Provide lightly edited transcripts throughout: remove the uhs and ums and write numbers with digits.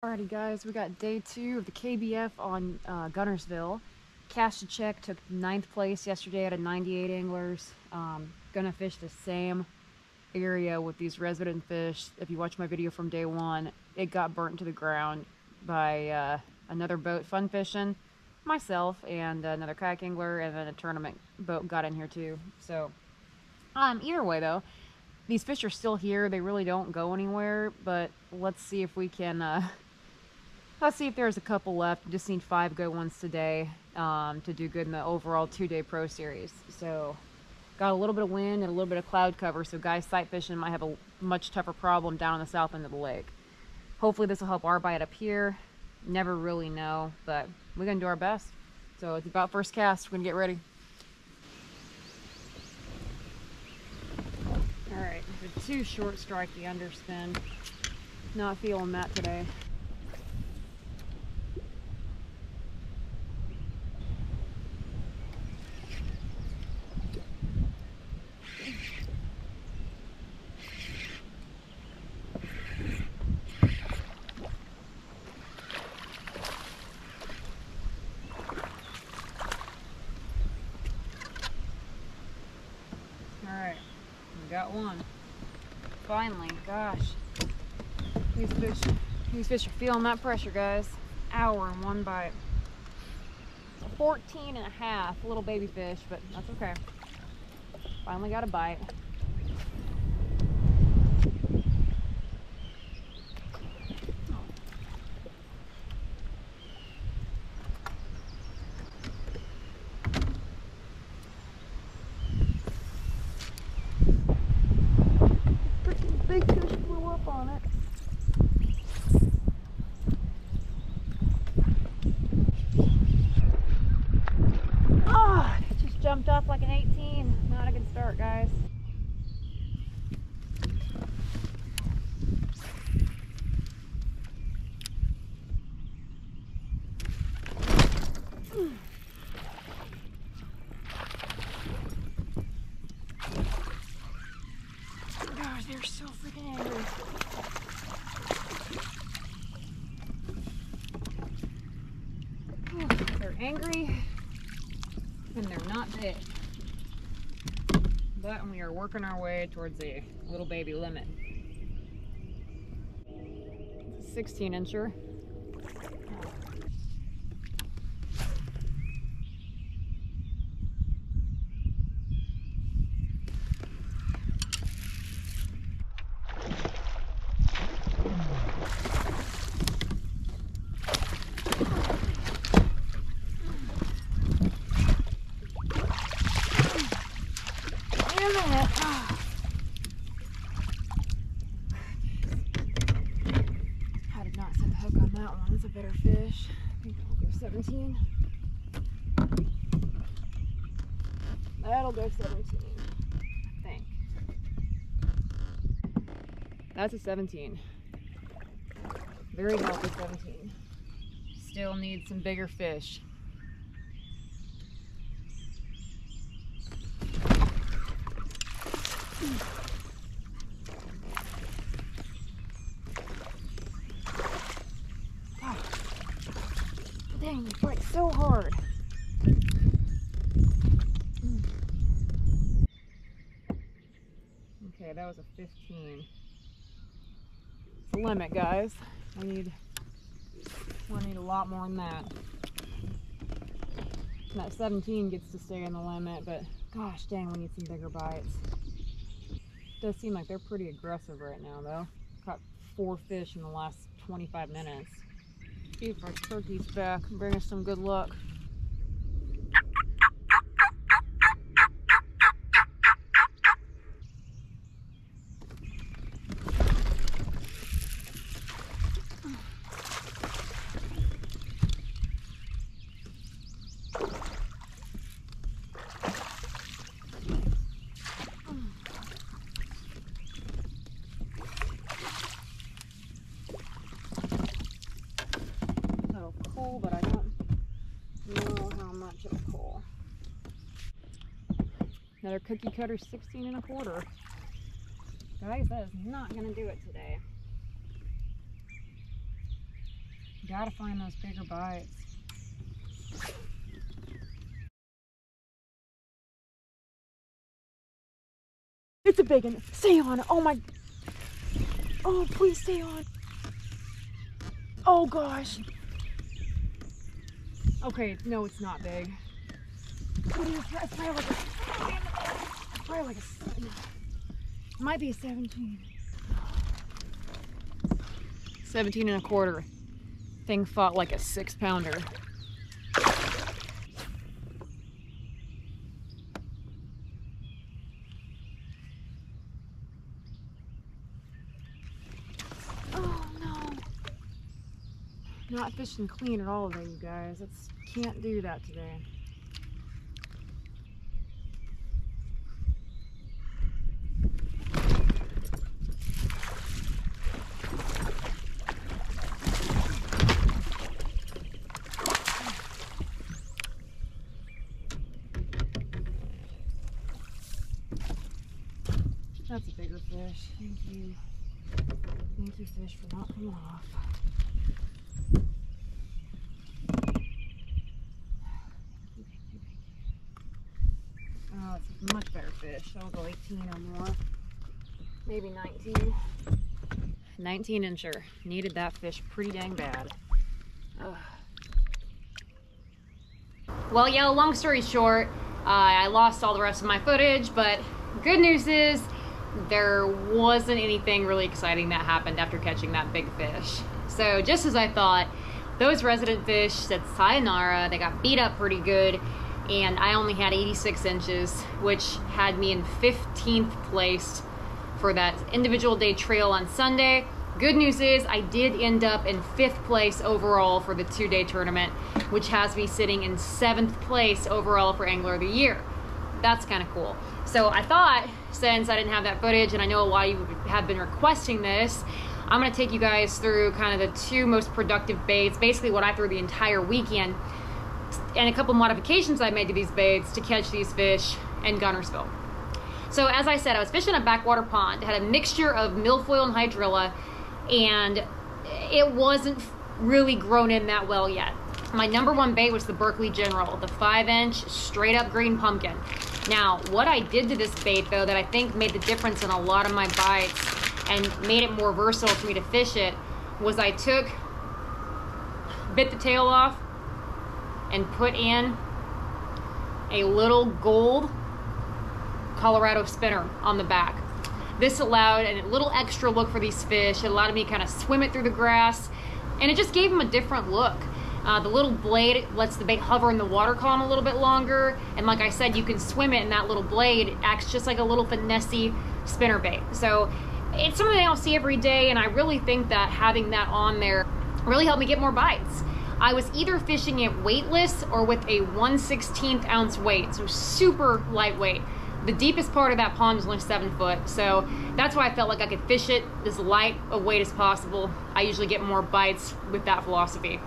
Alrighty guys, we got day 2 of the KBF on Guntersville. Cashed a check, took 9th place yesterday out of 98 anglers. Gonna fish the same area with these resident fish. If you watch my video from day 1, it got burnt to the ground by another boat fun fishing, myself, and another kayak angler, and then a tournament boat got in here too. So, either way though, these fish are still here. They really don't go anywhere, but let's see if we can let's see if there's a couple left. We just need 5 good ones today to do good in the overall 2-day pro series. So got a little bit of wind and a little bit of cloud cover, so guys sight fishing might have a much tougher problem down on the south end of the lake. Hopefully this will help our bite up here. Never really know, but we're gonna do our best. So it's about first cast. We're gonna get ready. All right, the 2 short strike, the underspin. Not feeling that today. Alright, we got one. Finally, gosh. These fish are feeling that pressure, guys. Hour and 1 bite. 14 and a half, little baby fish, but that's okay. Finally got a bite. Big fish flew up on it. Oh, it just jumped off like an 18. Not a good start, guys. Gosh, they're so freaking angry. They're angry and they're not big. But we are working our way towards a little baby limit. It's a 16-incher. I did not set the hook on that one. It's a better fish. I think that'll go 17. That'll go 17, I think. That's a 17. Very healthy 17. Still need some bigger fish. Dang, you fight so hard. Okay, that was a 15. It's the limit, guys. I need a lot more than that. And that 17 gets to stay in the limit, but gosh dang, we need some bigger bites. Does seem like they're pretty aggressive right now, though. Caught 4 fish in the last 25 minutes. See if our turkey's back and bring us some good luck. But I don't know how much it'll pull. Another cookie cutter 16 and a quarter. Guys, that is not going to do it today. Gotta find those bigger bites. It's a big one. Stay on. Oh my. Oh, please stay on. Oh gosh. Okay, no, it's not big. It's probably like a, it might be a 17. 17 and a quarter. Thing fought like a 6-pounder. Oh no. Not fishing clean at all today, you guys. Can't do that today. That's a bigger fish. Thank you. Thank you, fish, for not coming off. Oh, it's a much better fish. I'll go 18 or more. Maybe 19. 19 incher. Needed that fish pretty dang bad. Ugh. Well, yeah, long story short, I lost all the rest of my footage, but good news is there wasn't anything really exciting that happened after catching that big fish. So just as I thought, those resident fish said sayonara. They got beat up pretty good, and I only had 86 inches, which had me in 15th place for that individual day trail on Sunday. Good news is I did end up in 5th place overall for the 2-day tournament, which has me sitting in 7th place overall for Angler of the Year. That's kind of cool. So I thought, since I didn't have that footage, and I know a lot of you have been requesting this, I'm gonna take you guys through kind of the 2 most productive baits, basically what I threw the entire weekend, and a couple modifications I made to these baits to catch these fish in Guntersville. So as I said, I was fishing a backwater pond. It had a mixture of milfoil and hydrilla, and it wasn't really grown in that well yet. My number 1 bait was the Berkeley General, the 5-inch straight up green pumpkin. Now, what I did to this bait though that I think made the difference in a lot of my bites and made it more versatile for me to fish it was I bit the tail off and put in a little gold Colorado spinner on the back. This allowed a little extra look for these fish. It allowed me to kind of swim it through the grass, and it just gave them a different look. The little blade lets the bait hover in the water column a little bit longer, and like I said, you can swim it, and that little blade acts just like a little finessey spinner bait. So it's something I don't see every day, and I really think that having that on there really helped me get more bites. I was either fishing it weightless or with a 1/16 ounce weight, so super lightweight. The deepest part of that pond is only 7 foot, so that's why I felt like I could fish it as light a weight as possible. I usually get more bites with that philosophy.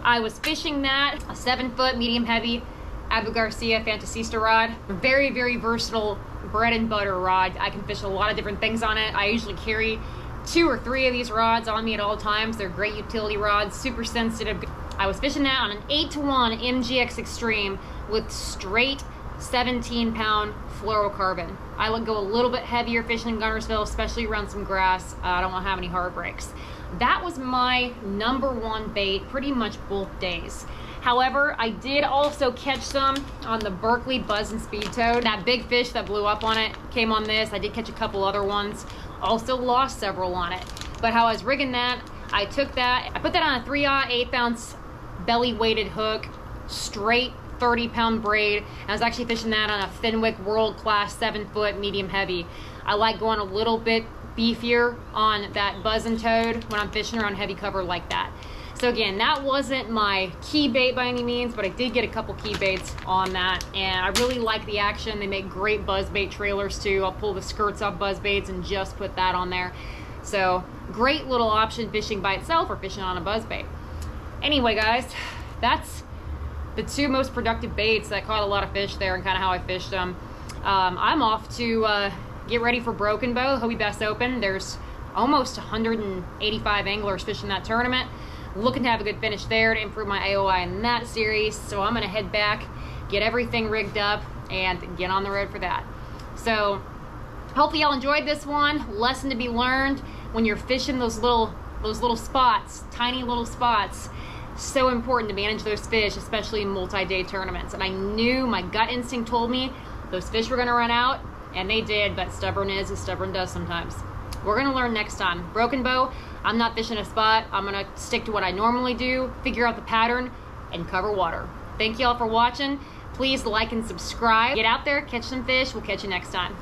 I was fishing that, a 7 foot medium heavy Abu Garcia Fantasista rod. Very, very versatile bread and butter rod. I can fish a lot of different things on it. I usually carry 2 or 3 of these rods on me at all times. They're great utility rods, super sensitive. I was fishing that on an 8-to-1 MGX Extreme with straight 17-pound fluorocarbon. I would go a little bit heavier fishing in Guntersville, especially around some grass. I don't want to have any heartbreaks. That was my number 1 bait pretty much both days. However, I did also catch some on the Berkeley Buzz and Speed Toad. That big fish that blew up on it came on this. I did catch a couple other ones. Also lost several on it. But how I was rigging that, I took that, I put that on a 3/0 1/8 belly weighted hook, straight 30-pound braid. I was actually fishing that on a Fenwick World Class 7 foot medium heavy. I like going a little bit beefier on that Buzz and Toad when I'm fishing around heavy cover like that. So again, that wasn't my key bait by any means, but I did get a couple key baits on that, and I really like the action. They make great buzz bait trailers too. I'll pull the skirts off buzz baits and just put that on there. So great little option fishing by itself or fishing on a buzz bait. Anyway guys, that's the 2 most productive baits that caught a lot of fish there and kind of how I fished them. I'm off to get ready for Broken Bow, Hobie Bass Open. There's almost 185 anglers fishing that tournament. looking to have a good finish there to improve my AOI in that series. So I'm gonna head back, get everything rigged up, and get on the road for that. So hopefully y'all enjoyed this one. Lesson to be learned when you're fishing those little spots, tiny little spots. So important to manage those fish, especially in multi-day tournaments. And I knew, my gut instinct told me those fish were gonna run out, and they did, but stubborn is as stubborn does sometimes. We're gonna learn next time. Broken bow, I'm not fishing a spot. I'm gonna stick to what I normally do, figure out the pattern, and cover water. Thank y'all for watching. Please like and subscribe. Get out there, catch some fish. We'll catch you next time.